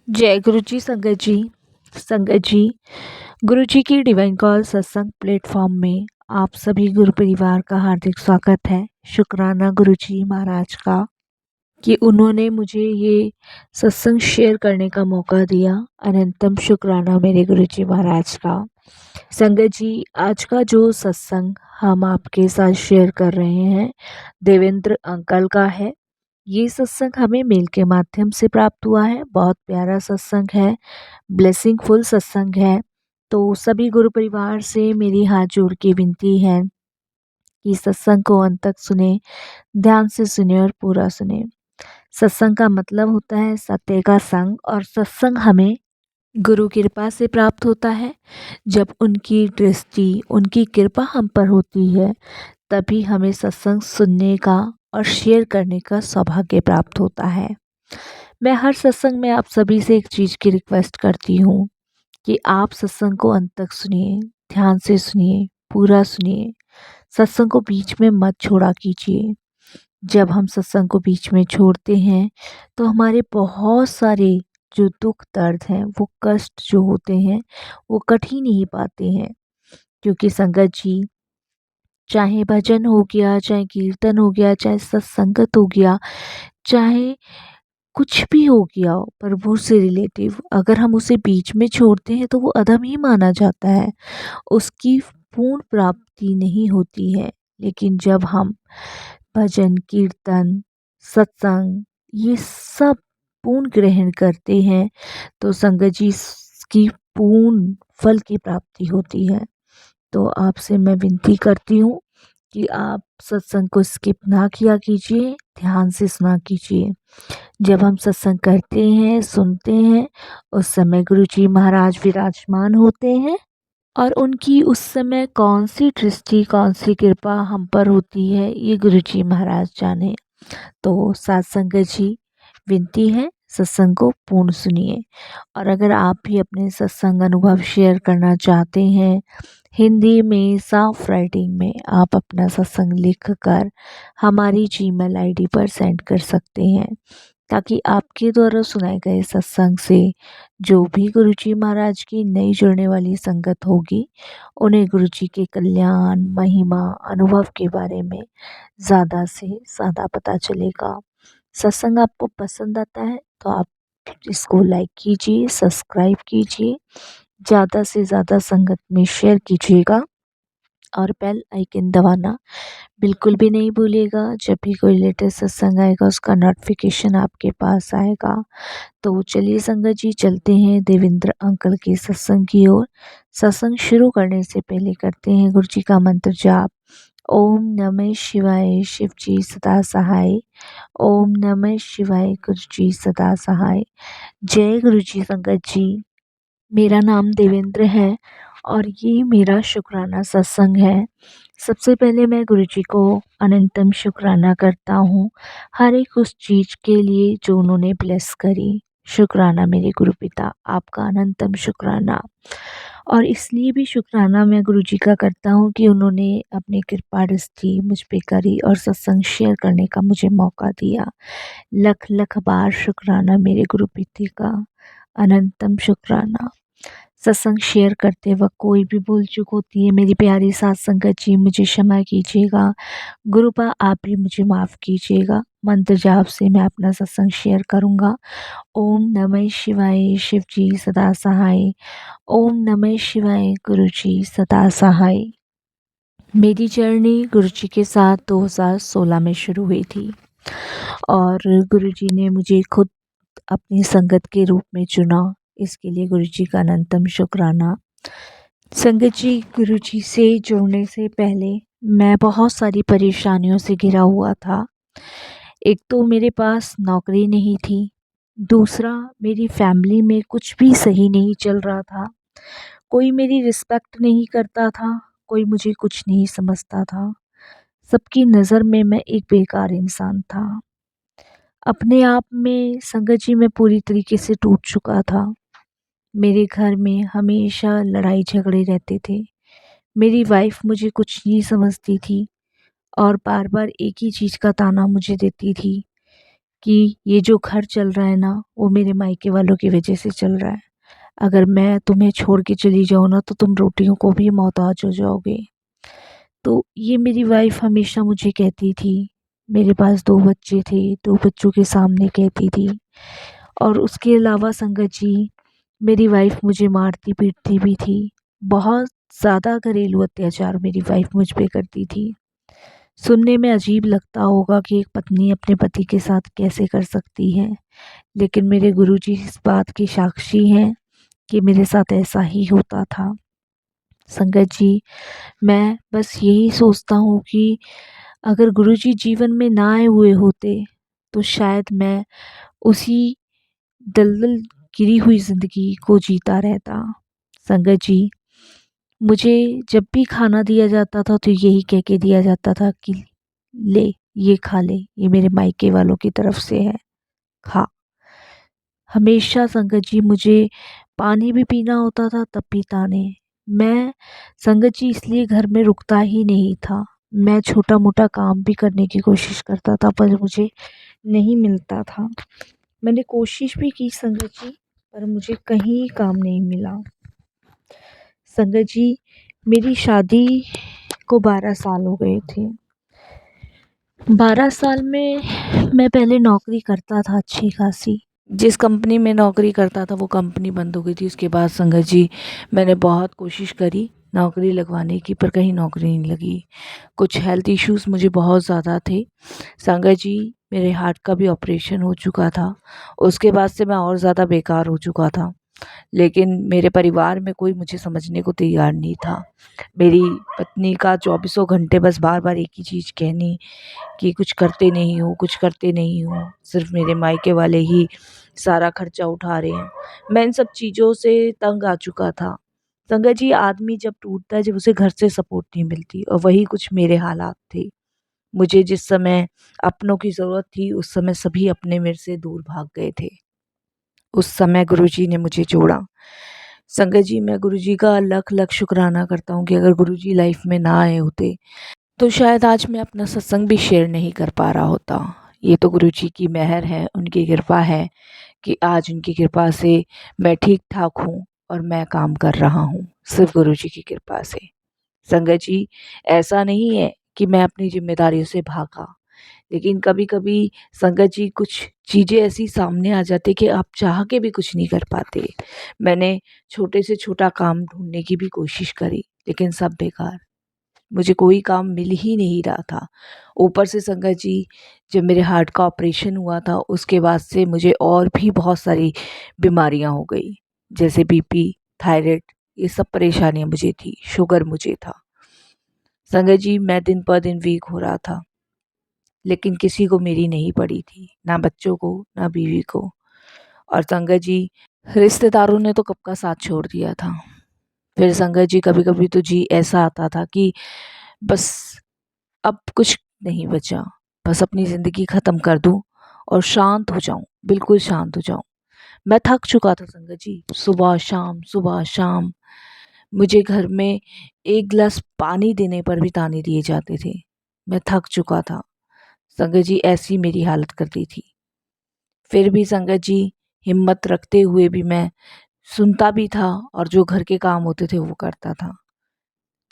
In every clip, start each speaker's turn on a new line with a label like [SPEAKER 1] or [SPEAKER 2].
[SPEAKER 1] जय गुरु जी संगत जी। संगत जी, गुरु जी की डिवाइन कॉल सत्संग प्लेटफॉर्म में आप सभी गुरु परिवार का हार्दिक स्वागत है। शुक्राना गुरु जी महाराज का कि उन्होंने मुझे ये सत्संग शेयर करने का मौका दिया। अनंतम शुक्राना मेरे गुरु जी महाराज का। संगत जी, आज का जो सत्संग हम आपके साथ शेयर कर रहे हैं देवेंद्र अंकल का है। ये सत्संग हमें मेल के माध्यम से प्राप्त हुआ है। बहुत प्यारा सत्संग है, ब्लेसिंगफुल सत्संग है। तो सभी गुरु परिवार से मेरी हाथ जोड़ के विनती है कि सत्संग को अंत तक सुने, ध्यान से सुने और पूरा सुने। सत्संग का मतलब होता है सत्य का संग, और सत्संग हमें गुरु कृपा से प्राप्त होता है। जब उनकी दृष्टि, उनकी कृपा हम पर होती है, तभी हमें सत्संग सुनने का और शेयर करने का सौभाग्य प्राप्त होता है। मैं हर सत्संग में आप सभी से एक चीज़ की रिक्वेस्ट करती हूँ कि आप सत्संग को अंत तक सुनिए, ध्यान से सुनिए, पूरा सुनिए। सत्संग को बीच में मत छोड़ा कीजिए। जब हम सत्संग को बीच में छोड़ते हैं तो हमारे बहुत सारे जो दुख दर्द हैं, वो कष्ट जो होते हैं, वो कट ही नहीं पाते हैं। क्योंकि संगत जी, चाहे भजन हो गया, चाहे कीर्तन हो गया, चाहे सत्संगत हो गया, चाहे कुछ भी हो गया हो प्रभु से रिलेटिव, अगर हम उसे बीच में छोड़ते हैं तो वो अधम ही माना जाता है, उसकी पूर्ण प्राप्ति नहीं होती है। लेकिन जब हम भजन, कीर्तन, सत्संग ये सब पूर्ण ग्रहण करते हैं तो संगत जी की पूर्ण फल की प्राप्ति होती है। तो आपसे मैं विनती करती हूँ कि आप सत्संग को स्किप ना किया कीजिए, ध्यान से सुना कीजिए। जब हम सत्संग करते हैं, सुनते हैं, उस समय गुरुजी महाराज विराजमान होते हैं, और उनकी उस समय कौन सी दृष्टि, कौन सी कृपा हम पर होती है, ये गुरुजी महाराज जाने। तो साथ संगत जी, विनती है सत्संग को पूर्ण सुनिए। और अगर आप भी अपने सत्संग अनुभव शेयर करना चाहते हैं हिंदी में साफ राइटिंग में, आप अपना सत्संग लिख कर हमारी जीमेल आईडी पर सेंड कर सकते हैं, ताकि आपके द्वारा सुनाए गए सत्संग से जो भी गुरुजी महाराज की नई जुड़ने वाली संगत होगी, उन्हें गुरुजी के कल्याण, महिमा, अनुभव के बारे में ज़्यादा से ज़्यादा पता चलेगा। सत्संग आपको पसंद आता है तो आप इसको लाइक कीजिए, सब्सक्राइब कीजिए, ज़्यादा से ज़्यादा संगत में शेयर कीजिएगा, और बेल आइकन दबाना बिल्कुल भी नहीं भूलिएगा। जब भी कोई लेटेस्ट सत्संग आएगा उसका नोटिफिकेशन आपके पास आएगा। तो चलिए संगत जी, चलते हैं देवेंद्र अंकल के सत्संग की ओर। सत्संग शुरू करने से पहले करते हैं गुरु जी का मंत्र जाप। ओम नमः शिवाय, शिव जी सदा सहाय। ओम नमः शिवाय, गुरु जी सदा सहाय। जय गुरु जी संगत जी। मेरा नाम देवेंद्र है और ये मेरा शुक्राना सत्संग है। सबसे पहले मैं गुरुजी को अनंतम शुक्राना करता हूँ हर एक उस चीज़ के लिए जो उन्होंने ब्लेस करी। शुक्राना मेरे गुरु पिता, आपका अनंतम शुक्राना। और इसलिए भी शुक्राना मैं गुरुजी का करता हूँ कि उन्होंने अपनी कृपा दृष्टि मुझ पे करी और सत्संग शेयर करने का मुझे मौका दिया। लख लख बार शुक्राना मेरे गुरु पिता का, अनंतम शुक्राना। सत्संग शेयर करते वक्त कोई भी भूल चूक होती है मेरी प्यारी साथ संगत जी, मुझे क्षमा कीजिएगा। गुरुपा आप भी मुझे माफ़ कीजिएगा। मंत्र जाप से मैं अपना सत्संग शेयर करूँगा। ओम नमः शिवाय, शिव जी सदा सहाय। ओम नमः शिवाय, गुरु जी सदा सहाय। मेरी जर्नी गुरु जी के साथ 2016 में शुरू हुई थी, और गुरु जी ने मुझे खुद अपनी संगत के रूप में चुना। इसके लिए गुरु जी का अनंतम शुक्राना। संगत जी, गुरु जी से जुड़ने से पहले मैं बहुत सारी परेशानियों से घिरा हुआ था। एक तो मेरे पास नौकरी नहीं थी, दूसरा मेरी फैमिली में कुछ भी सही नहीं चल रहा था, कोई मेरी रिस्पेक्ट नहीं करता था, कोई मुझे कुछ नहीं समझता था। सबकी नज़र में मैं एक बेकार इंसान था। अपने आप में संगत जी मैं पूरी तरीके से टूट चुका था। मेरे घर में हमेशा लड़ाई झगड़े रहते थे। मेरी वाइफ मुझे कुछ नहीं समझती थी और बार बार एक ही चीज़ का ताना मुझे देती थी कि ये जो घर चल रहा है ना, वो मेरे मायके वालों की वजह से चल रहा है। अगर मैं तुम्हें छोड़ के चली जाऊँ ना, तो तुम रोटियों को भी मोहताज हो जाओगे। तो ये मेरी वाइफ़ हमेशा मुझे कहती थी। मेरे पास 2 बच्चे थे, 2 बच्चों के सामने कहती थी। और उसके अलावा संगत जी, मेरी वाइफ़ मुझे मारती-पीटती भी थी। बहुत ज़्यादा घरेलू अत्याचार मेरी वाइफ़ मुझ पे करती थी। सुनने में अजीब लगता होगा कि एक पत्नी अपने पति के साथ कैसे कर सकती है, लेकिन मेरे गुरुजी इस बात के साक्षी हैं कि मेरे साथ ऐसा ही होता था। संगत जी, मैं बस यही सोचता हूँ कि अगर गुरुजी जीवन में ना आए हुए होते, तो शायद मैं उसी दलदल गिरी हुई ज़िंदगी को जीता रहता। संगत जी, मुझे जब भी खाना दिया जाता था तो यही कह के दिया जाता था कि ले, ये खा ले, ये मेरे मायके वालों की तरफ से है, खा। हमेशा संगत जी मुझे पानी भी पीना होता था तब भी ताने। मैं संगत जी इसलिए घर में रुकता ही नहीं था। मैं छोटा-मोटा काम भी करने की कोशिश करता था, पर मुझे नहीं मिलता था। मैंने कोशिश भी की संगत जी, पर मुझे कहीं काम नहीं मिला। संगत जी, मेरी शादी को 12 साल हो गए थे। 12 साल में मैं पहले नौकरी करता था अच्छी खासी। जिस कंपनी में नौकरी करता था वो कंपनी बंद हो गई थी। उसके बाद संगत जी, मैंने बहुत कोशिश करी नौकरी लगवाने की, पर कहीं नौकरी नहीं लगी। कुछ हेल्थ इश्यूज़ मुझे बहुत ज़्यादा थे। संगत जी, मेरे हार्ट का भी ऑपरेशन हो चुका था। उसके बाद से मैं और ज़्यादा बेकार हो चुका था। लेकिन मेरे परिवार में कोई मुझे समझने को तैयार नहीं था। मेरी पत्नी का चौबीसों घंटे बस बार-बार एक ही चीज़ कहनी कि कुछ करते नहीं हो, कुछ करते नहीं हो, सिर्फ़ मेरे मायके वाले ही सारा खर्चा उठा रहे हैं। मैं इन सब चीज़ों से तंग आ चुका था। संगत जी, आदमी जब टूटता है जब उसे घर से सपोर्ट नहीं मिलती, और वही कुछ मेरे हालात थे। मुझे जिस समय अपनों की ज़रूरत थी, उस समय सभी अपने मेरे से दूर भाग गए थे। उस समय गुरुजी ने मुझे जोड़ा। संगत जी, मैं गुरुजी का लख-लख शुक्राना करता हूँ कि अगर गुरुजी लाइफ़ में ना आए होते, तो शायद आज मैं अपना सत्संग भी शेयर नहीं कर पा रहा होता। ये तो गुरुजी की मेहर है, उनकी कृपा है कि आज उनकी कृपा से मैं ठीक-ठाक हूँ और मैं काम कर रहा हूँ, सिर्फ़ गुरुजी की कृपा से। संगत जी, ऐसा नहीं है कि मैं अपनी ज़िम्मेदारियों से भागा, लेकिन कभी-कभी संगत जी कुछ चीज़ें ऐसी सामने आ जाती कि आप चाह के भी कुछ नहीं कर पाते। मैंने छोटे से छोटा काम ढूँढने की भी कोशिश करी, लेकिन सब बेकार। मुझे कोई काम मिल ही नहीं रहा था। ऊपर से संगत जी, जब मेरे हार्ट का ऑपरेशन हुआ था, उसके बाद से मुझे और भी बहुत सारी बीमारियाँ हो गई। जैसे बीपी, थायराइड, ये सब परेशानियाँ मुझे थी, शुगर मुझे था। संगत जी, मैं दिन पर दिन वीक हो रहा था, लेकिन किसी को मेरी नहीं पड़ी थी, ना बच्चों को, ना बीवी को। और संगत जी, रिश्तेदारों ने तो कब का साथ छोड़ दिया था। फिर संगत जी, कभी-कभी तो जी ऐसा आता था कि बस अब कुछ नहीं बचा, बस अपनी ज़िंदगी ख़त्म कर दूँ और शांत हो जाऊँ, बिल्कुल शांत हो जाऊँ। मैं थक चुका था संगत जी, सुबह-शाम, सुबह-शाम मुझे घर में 1 गिलास पानी देने पर भी ताने दिए जाते थे। मैं थक चुका था। संगत जी, ऐसी मेरी हालत कर दी थी। फिर भी संगत जी, हिम्मत रखते हुए भी मैं सुनता भी था और जो घर के काम होते थे वो करता था।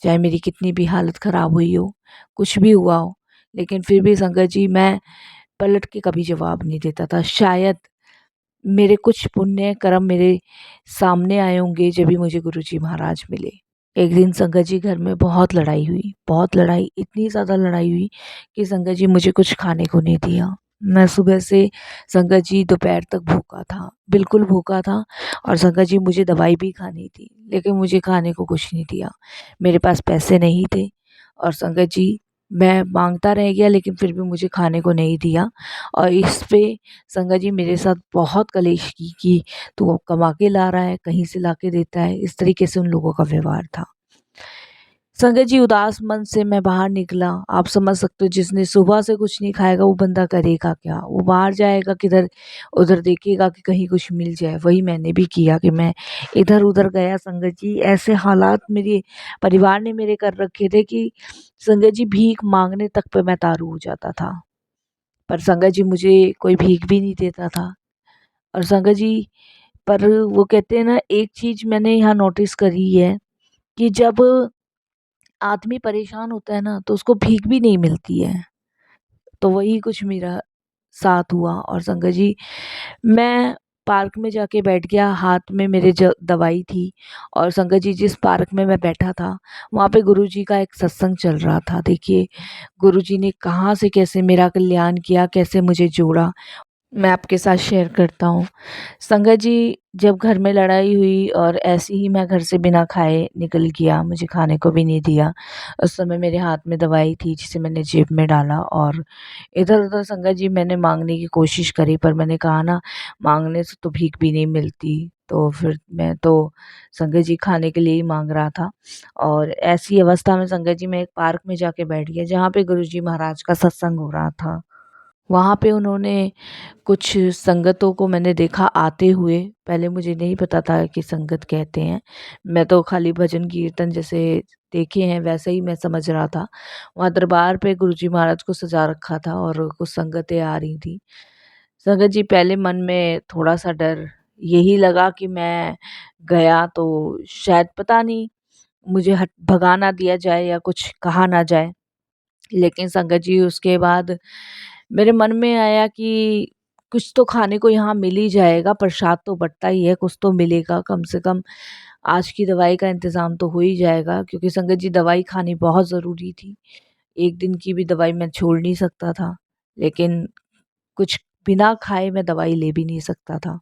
[SPEAKER 1] चाहे मेरी कितनी भी हालत ख़राब हुई हो, कुछ भी हुआ हो, लेकिन फिर भी संगत जी, मैं पलट के कभी जवाब नहीं देता था। शायद मेरे कुछ पुण्य कर्म मेरे सामने आए होंगे जभी मुझे गुरुजी महाराज मिले। एक दिन संगत जी, घर में बहुत लड़ाई हुई, बहुत लड़ाई, इतनी ज़्यादा लड़ाई हुई कि संगत जी मुझे कुछ खाने को नहीं दिया। मैं सुबह से संगत जी दोपहर तक भूखा था, बिल्कुल भूखा था, और संगत जी मुझे दवाई भी खानी थी, लेकिन मुझे खाने को कुछ नहीं दिया। मेरे पास पैसे नहीं थे और संगत जी, मैं माँगता रह गया, लेकिन फिर भी मुझे खाने को नहीं दिया। और इस पे संगत जी मेरे साथ बहुत कलेश की कि तू कमा के ला रहा है, कहीं से ला के देता है, इस तरीके से उन लोगों का व्यवहार था। संगत जी, उदास मन से मैं बाहर निकला। आप समझ सकते हो, जिसने सुबह से कुछ नहीं खाएगा वो बंदा करेगा क्या? वो बाहर जाएगा किधर, उधर देखेगा कि कहीं कुछ मिल जाए। वही मैंने भी किया कि मैं इधर-उधर गया संगत जी। ऐसे हालात मेरे परिवार ने मेरे कर रखे थे कि संगत जी, भीख माँगने तक पे मैं तारू हो जाता था। पर संगत जी मुझे कोई भीख भी नहीं देता था। और संगत जी, पर वो कहते हैं ना, एक चीज़ मैंने यहाँ नोटिस करी है कि जब आदमी परेशान होता है ना तो उसको भीख भी नहीं मिलती है। तो वही कुछ मेरा साथ हुआ। और संगत जी, मैं पार्क में जाके बैठ गया, हाथ में मेरे दवाई थी। और संगत जी, जिस पार्क में मैं बैठा था वहाँ पे गुरुजी का एक सत्संग चल रहा था। देखिए, गुरुजी ने कहाँ से कैसे मेरा कल्याण किया, कैसे मुझे जोड़ा, मैं आपके साथ शेयर करता हूँ। संगत जी, जब घर में लड़ाई हुई और ऐसे ही मैं घर से बिना खाए निकल गया, मुझे खाने को भी नहीं दिया। उस समय मेरे हाथ में दवाई थी जिसे मैंने जेब में डाला और इधर-उधर संगत जी मैंने माँगने की कोशिश करी, पर मैंने कहा ना, माँगने से तो भीख भी नहीं मिलती। तो फिर मैं तो संगत जी खाने के लिए ही माँग रहा था। और ऐसी अवस्था में संगत जी मैं एक पार्क में जाके बैठ गया जहाँ पे गुरुजी महाराज का सत्संग हो रहा था। वहाँ पे उन्होंने कुछ संगतों को मैंने देखा आते हुए। पहले मुझे नहीं पता था कि संगत कहते हैं। मैं तो खाली भजन कीर्तन जैसे देखे हैं वैसे ही मैं समझ रहा था। वहाँ दरबार पे गुरुजी महाराज को सजा रखा था और कुछ संगतें आ रही थी। संगत जी, पहले मन में थोड़ा-सा डर यही लगा कि मैं गया तो शायद पता नहीं मुझे हट भगा ना दिया जाए या कुछ कहा ना जाए। लेकिन संगत जी, उसके बाद मेरे मन में आया कि कुछ तो खाने को यहाँ मिल ही जाएगा, प्रसाद तो बँटता ही है, कुछ तो मिलेगा, कम से कम आज की दवाई का इंतज़ाम तो हो ही जाएगा। क्योंकि संगत जी, दवाई खानी बहुत ज़रूरी थी। एक दिन की भी दवाई मैं छोड़ नहीं सकता था, लेकिन कुछ बिना खाए मैं दवाई ले भी नहीं सकता था।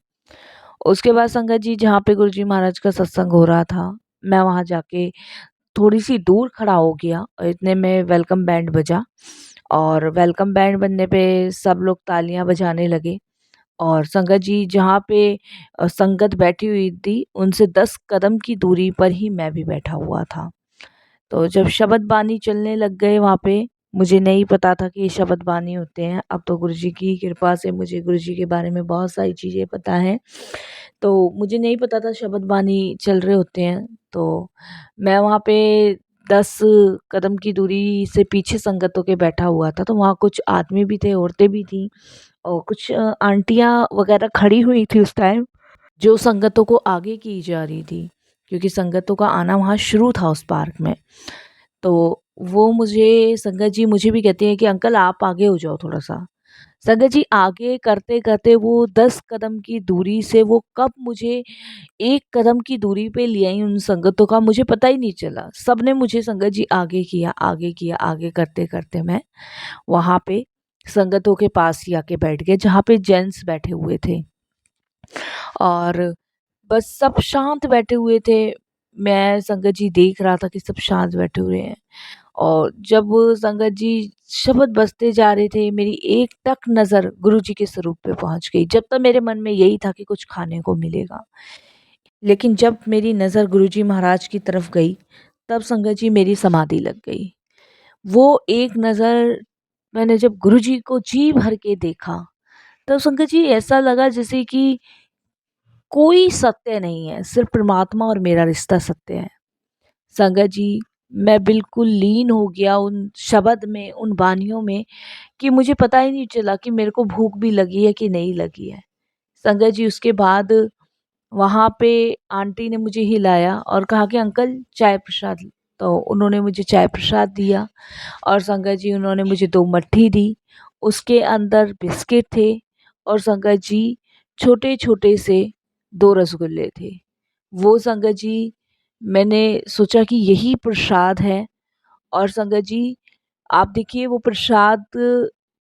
[SPEAKER 1] उसके बाद संगत जी, जहाँ पे गुरुजी महाराज का सत्संग हो रहा था, मैं वहाँ जाके थोड़ी-सी दूर खड़ा हो गया और इतने में वेलकम बैंड बजा। और वेलकम बैंड बजने पे सब लोग तालियां बजाने लगे। और संगत जी, जहाँ पे संगत बैठी हुई थी उनसे 10 कदम की दूरी पर ही मैं भी बैठा हुआ था। तो जब शब्द बानी चलने लग गए वहाँ पे, मुझे नहीं पता था कि ये शब्द बानी होते हैं। अब तो गुरुजी की कृपा से मुझे गुरुजी के बारे में बहुत सारी चीज़ें पता हैं। तो मुझे नहीं पता था शब्द बानी चल रहे होते हैं। तो मैं वहाँ पे 10 कदम की दूरी से पीछे संगतों के बैठा हुआ था। तो वहाँ कुछ आदमी भी थे, औरतें भी थीं और कुछ आंटियाँ वग़ैरह खड़ी हुई थी उस टाइम, जो संगतों को आगे की जा रही थी, क्योंकि संगतों का आना वहाँ शुरू था उस पार्क में। तो वो मुझे संगत जी मुझे भी कहती हैं कि अंकल आप आगे हो जाओ थोड़ा-सा। संगत जी, आगे करते-करते वो 10 कदम की दूरी से वो कब मुझे 1 कदम की दूरी पे ले आई उन संगतों का मुझे पता ही नहीं चला। सबने मुझे संगत जी आगे किया, आगे किया, आगे करते-करते मैं वहाँ पे संगतों के पास ही आके बैठ गए जहाँ पे जेंट्स बैठे हुए थे। और बस सब शांत बैठे हुए थे। मैं संगत जी देख रहा था कि सब शांत बैठे हुए हैं। और जब संगत जी शब्द बजते जा रहे थे, मेरी एक टक नज़र गुरुजी के स्वरूप पे पहुँच गई। जब तक मेरे मन में यही था कि कुछ खाने को मिलेगा। लेकिन जब मेरी नज़र गुरुजी महाराज की तरफ गई, तब संगत जी मेरी समाधि लग गई। वो एक नज़र मैंने जब गुरुजी को जी भर के देखा, तब संगत जी ऐसा लगा जैसे कि कोई सत्य नहीं है, सिर्फ़ परमात्मा और मेरा रिश्ता सत्य है। संगत जी, मैं बिल्कुल लीन हो गया उन शब्द में, उन वानियों में कि मुझे पता ही नहीं चला कि मेरे को भूख भी लगी है कि नहीं लगी है। संगत जी, उसके बाद वहाँ पे आंटी ने मुझे हिलाया और कहा कि अंकल चाय प्रसाद। तो उन्होंने मुझे चाय प्रसाद दिया और संगत जी उन्होंने मुझे 2 मट्ठी दी। उसके अंदर बिस्किट थे और संगत जी छोटे-छोटे से 2 रसगुल्ले थे। वो संगत जी, मैंने सोचा कि यही प्रसाद है। और संगत जी, आप देखिए वो प्रसाद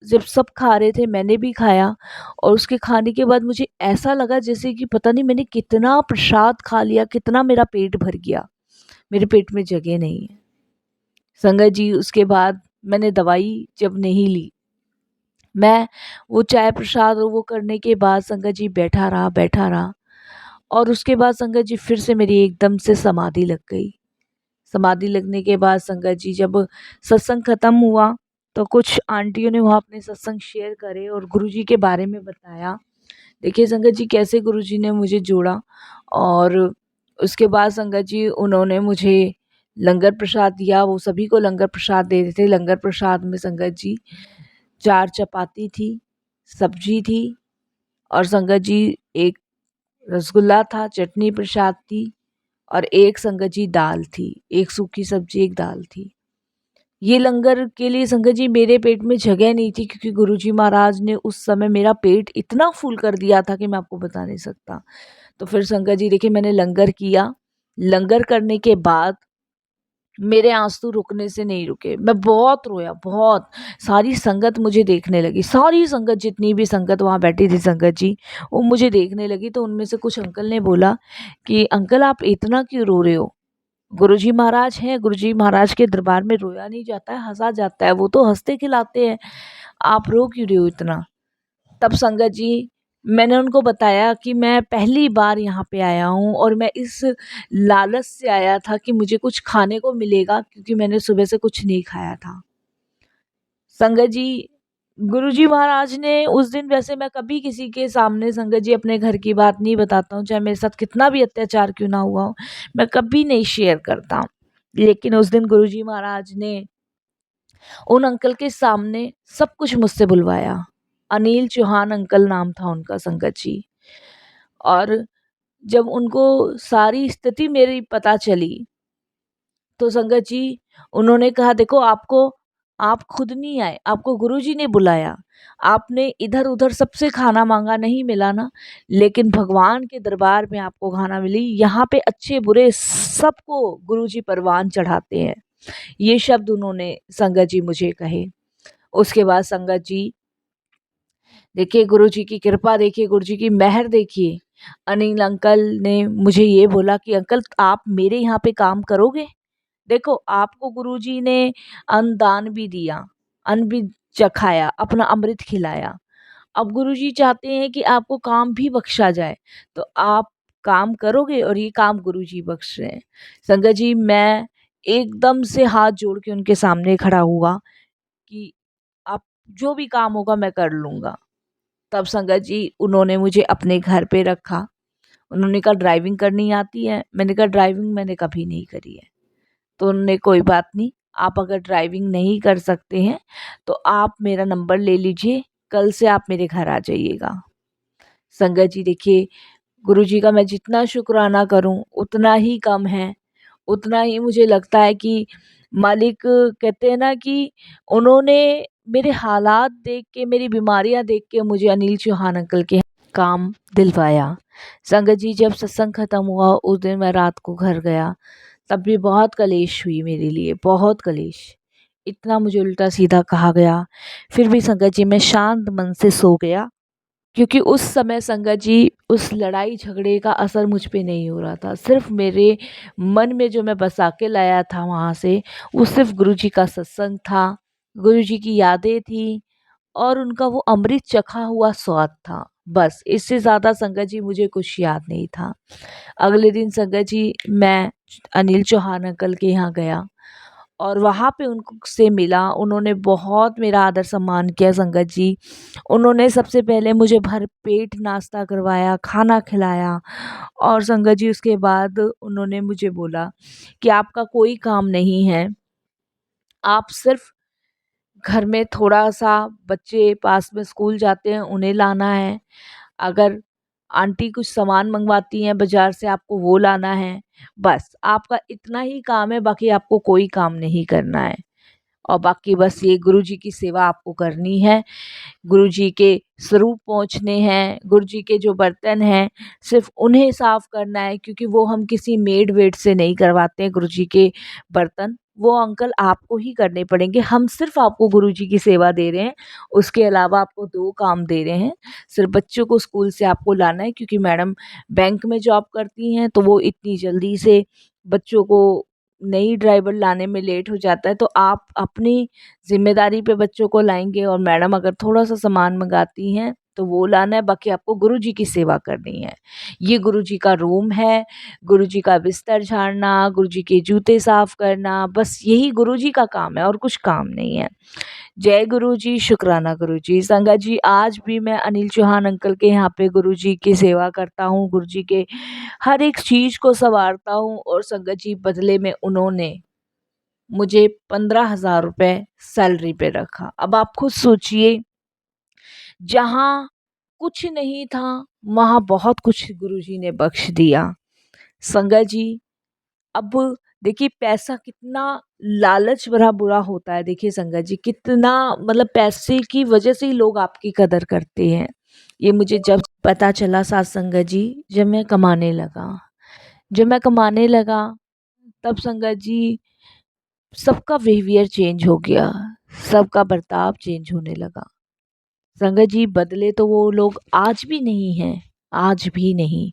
[SPEAKER 1] जब सब खा रहे थे मैंने भी खाया और उसके खाने के बाद मुझे ऐसा लगा जैसे कि पता नहीं मैंने कितना प्रसाद खा लिया, कितना मेरा पेट भर गया। मेरे पेट में जगह नहीं है। संगत जी, उसके बाद मैंने दवाई जब नहीं ली, मैं वो चाय प्रसाद और वो करने के बाद संगत जी बैठा रहा और उसके बाद संगत जी फिर से मेरी एकदम से समाधि लग गई। समाधि लगने के बाद संगत जी, जब सत्संग खत्म हुआ तो कुछ आंटियों ने वहाँ अपने सत्संग शेयर करे और गुरुजी के बारे में बताया। देखिए संगत जी, कैसे गुरुजी ने मुझे जोड़ा। और उसके बाद संगत जी उन्होंने मुझे लंगर प्रसाद दिया। वो सभी को लंगर प्रसाद दे रहे थे। लंगर प्रसाद में संगत जी 4 चपाती थी, सब्जी थी और संगत जी एक रसगुल्ला था, चटनी प्रसाद थी और एक संगत जी दाल थी, एक सूखी सब्जी, एक दाल थी। ये लंगर के लिए संगत जी मेरे पेट में जगह नहीं थी, क्योंकि गुरुजी महाराज ने उस समय मेरा पेट इतना फुल कर दिया था कि मैं आपको बता नहीं सकता। तो फिर संगत जी देखिए, मैंने लंगर किया। लंगर करने के बाद मेरे आंसू रुकने से नहीं रुके, मैं बहुत रोया, बहुत। सारी संगत मुझे देखने लगी, सारी संगत, जितनी भी संगत वहाँ बैठी थी संगत जी, वो मुझे देखने लगी। तो उनमें से कुछ अंकल ने बोला कि अंकल आप इतना क्यों रो रहे हो? गुरुजी महाराज हैं, गुरुजी महाराज के दरबार में रोया नहीं जाता है, हंसा जाता है, वो तो हंसते खिलाते हैं, आप रो क्यों रहे हो इतना? तब संगत जी, मैंने उनको बताया कि मैं पहली बार यहाँ पे आया हूँ और मैं इस लालच से आया था कि मुझे कुछ खाने को मिलेगा, क्योंकि मैंने सुबह से कुछ नहीं खाया था। संगत जी, गुरुजी महाराज ने उस दिन, वैसे मैं कभी किसी के सामने संगत जी अपने घर की बात नहीं बताता हूँ, चाहे मेरे साथ कितना भी अत्याचार क्यों ना हुआ हो, मैं कभी नहीं शेयर करता। लेकिन उस दिन गुरुजी महाराज ने उन अंकल के सामने सब कुछ मुझसे बुलवाया। अनिल चौहान अंकल नाम था उनका संगत जी। और जब उनको सारी स्थिति मेरी पता चली, तो संगत जी उन्होंने कहा, देखो आपको, आप खुद नहीं आए, आपको गुरुजी ने बुलाया, आपने इधर उधर सबसे खाना मांगा, नहीं मिला ना, लेकिन भगवान के दरबार में आपको खाना मिली। यहाँ पे अच्छे बुरे सबको गुरुजी परवान चढ़ाते हैं। ये शब्द उन्होंने संगत जी मुझे कहे। उसके बाद संगत जी देखिए, गुरुजी की कृपा देखिए, गुरुजी की मेहर देखिए। अनिल अंकल ने मुझे ये बोला कि अंकल आप मेरे यहाँ पे काम करोगे? देखो, आपको गुरुजी ने अन्न दान भी दिया, अन्न भी चखाया, अपना अमृत खिलाया। अब गुरुजी चाहते हैं कि आपको काम भी बख्शा जाए, तो आप काम करोगे, और ये काम गुरुजी बख्श रहे हैं। संगत जी, मैं एकदम से हाथ जोड़ के उनके सामने खड़ा हुआ कि आप जो भी काम होगा मैं कर लूँगा। तब संगत जी उन्होंने मुझे अपने घर पे रखा। उन्होंने कहा ड्राइविंग करनी आती है? मैंने कहा ड्राइविंग मैंने कभी नहीं करी है। तो उन्होंने, कोई बात नहीं, आप अगर ड्राइविंग नहीं कर सकते हैं तो आप मेरा नंबर ले लीजिए, कल से आप मेरे घर आ जाइएगा। संगत जी देखिए, गुरुजी का मैं जितना शुक्राना करूं उतना ही कम है। उतना ही मुझे लगता है कि मालिक, कहते हैं ना कि उन्होंने मेरे हालात देख के, मेरी बीमारियां देख के मुझे अनिल चौहान अंकल के काम दिलवाया। संगत जी, जब सत्संग खत्म हुआ उस दिन मैं रात को घर गया, तब भी बहुत कलेश हुई मेरे लिए, बहुत कलेश। इतना मुझे उल्टा सीधा कहा गया, फिर भी संगत जी मैं शांत मन से सो गया, क्योंकि उस समय संगत जी उस लड़ाई झगड़े का असर मुझ पे नहीं हो रहा था। सिर्फ मेरे मन में जो मैं बसा के लाया था वहाँ से, वो सिर्फ गुरुजी का सत्संग था, गुरुजी की यादें थी और उनका वो अमृत चखा हुआ स्वाद था। बस इससे ज़्यादा संगत जी मुझे कुछ याद नहीं था। अगले दिन संगत जी मैं अनिल चौहान अंकल के यहाँ गया और वहाँ पे उनको से मिला। उन्होंने बहुत मेरा आदर सम्मान किया संगत जी। उन्होंने सबसे पहले मुझे भर पेट नाश्ता करवाया, खाना खिलाया, और संगत जी उसके बाद उन्होंने मुझे बोला कि आपका कोई काम नहीं है, आप सिर्फ घर में थोड़ा-सा, बच्चे पास में स्कूल जाते हैं उन्हें लाना है, अगर आंटी कुछ सामान मंगवाती हैं बाज़ार से आपको वो लाना है, बस आपका इतना ही काम है, बाकी आपको कोई काम नहीं करना है। और बाकी बस ये गुरुजी की सेवा आपको करनी है, गुरुजी के स्वरूप पहुँचने हैं, गुरुजी के जो बर्तन हैं सिर्फ़ उन्हें साफ़ करना है, क्योंकि वो हम किसी मेड-वेड से नहीं करवाते हैं गुरुजी के बर्तन, वो अंकल आपको ही करने पड़ेंगे। हम सिर्फ़ आपको गुरुजी की सेवा दे रहे हैं, उसके अलावा आपको 2 काम दे रहे हैं। सिर्फ़ बच्चों को स्कूल से आपको लाना है, क्योंकि मैडम बैंक में जॉब करती हैं, तो वो इतनी जल्दी से बच्चों को, नई ड्राइवर लाने में लेट हो जाता है, तो आप अपनी ज़िम्मेदारी पे बच्चों को लाएँगे, और मैडम अगर थोड़ा-सा सामान मँगाती हैं तो वो लाना है, बाकी आपको गुरुजी की सेवा करनी है। ये गुरुजी का रूम है, गुरुजी का बिस्तर झाड़ना, गुरुजी के जूते साफ़ करना, बस यही गुरुजी का काम है और कुछ काम नहीं है। जय गुरुजी, शुक्राना गुरुजी। संगत जी, आज भी मैं अनिल चौहान अंकल के यहाँ पे गुरुजी की सेवा करता हूँ, गुरुजी के हर एक चीज़ को सँवारता हूँ, और संगत जी बदले में उन्होंने मुझे 15,000 रुपये सैलरी पे रखा। अब आप खुद सोचिए, जहाँ कुछ नहीं था वहाँ बहुत कुछ गुरुजी ने बख्श दिया। संगत जी, अब देखिए पैसा कितना लालच भरा बुरा होता है। देखिए संगत जी, कितना मतलब पैसे की वजह से ही लोग आपकी कदर करते हैं। ये मुझे जब पता चला साथ संगत जी, जब मैं कमाने लगा तब संगत जी सबका बिहेवियर चेंज हो गया, सबका बर्ताव चेंज होने लगा। संगत जी बदले तो वो लोग आज भी नहीं हैं, आज भी नहीं।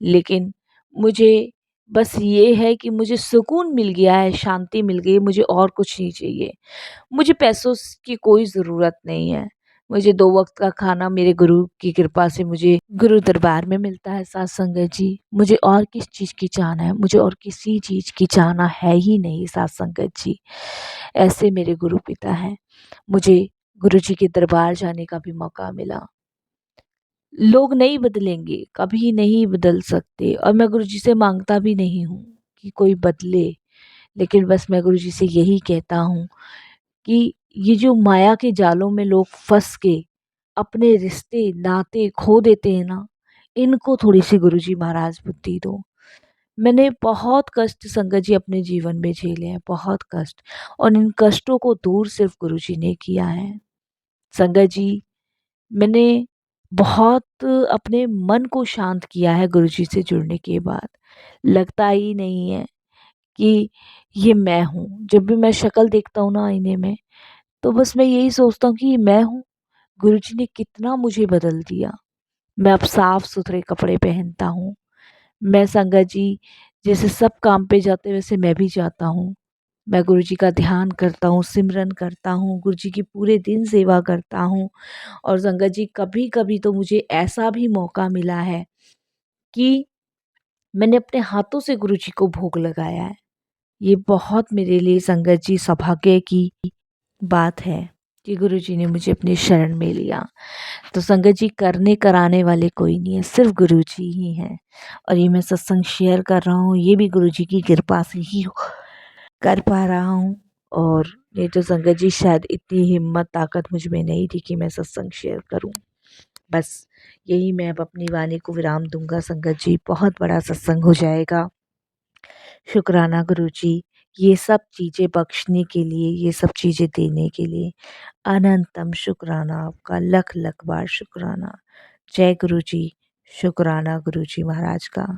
[SPEAKER 1] लेकिन मुझे बस ये है कि मुझे सुकून मिल गया है, शांति मिल गई है, मुझे और कुछ नहीं चाहिए। मुझे पैसों की कोई ज़रूरत नहीं है। मुझे 2 वक़्त का खाना मेरे गुरु की कृपा से मुझे गुरु दरबार में मिलता है साथ संगत जी। मुझे और किस चीज़ की चाहना है? मुझे और किसी चीज़ की चाहना है ही नहीं साथ संगत जी। ऐसे मेरे गुरु पिता हैं। मुझे गुरु जी के दरबार जाने का भी मौका मिला। लोग नहीं बदलेंगे, कभी नहीं बदल सकते और मैं गुरुजी से माँगता भी नहीं हूँ कि कोई बदले। लेकिन बस मैं गुरुजी से यही कहता हूँ कि ये जो माया के जालों में लोग फँस के अपने रिश्ते, नाते खो देते हैं ना, इनको थोड़ी-सी गुरुजी महाराज बुद्धि दो। मैंने बहुत कष्ट संगत जी अपने जीवन में झेले हैं, बहुत कष्ट, और इन कष्टों को दूर सिर्फ़ गुरुजी ने किया है। संगत जी, मैंने बहुत अपने मन को शांत किया है गुरुजी से जुड़ने के बाद। लगता ही नहीं है कि ये मैं हूँ। जब भी मैं शक्ल देखता हूँ ना आईने में, तो बस मैं यही सोचता हूँ कि ये मैं हूँ। गुरुजी ने कितना मुझे बदल दिया। मैं अब साफ-सुथरे कपड़े पहनता हूँ। मैं संगत जी जैसे सब काम पे जाते हैं वैसे मैं भी जाता हूँ। मैं गुरुजी का ध्यान करता हूँ, सिमरन करता हूँ, गुरुजी की पूरे दिन सेवा करता हूँ। और संगत जी कभी-कभी तो मुझे ऐसा भी मौका मिला है कि मैंने अपने हाथों से गुरुजी को भोग लगाया है। ये बहुत मेरे लिए संगत जी सौभाग्य की बात है कि गुरुजी ने मुझे अपनी शरण में लिया। तो संगत जी करने कराने वाले कोई नहीं है, सिर्फ़ गुरुजी ही हैं। और ये मैं सत्संग शेयर कर रहा हूँ, ये भी गुरुजी की कृपा से ही कर पा रहा हूँ। और नहीं तो संगत जी शायद इतनी हिम्मत ताकत मुझ में नहीं थी कि मैं सत्संग शेयर करूँ। बस यही मैं अब अपनी वाणी को विराम दूँगा संगत जी, बहुत बड़ा सत्संग हो जाएगा। शुक्राना गुरुजी, ये सब चीज़ें बख्शने के लिए, ये सब चीज़ें देने के लिए अनंतम शुक्राना आपका, लख-लख बार शुक्राना। जय गुरुजी, शुक्राना गुरुजी महाराज का।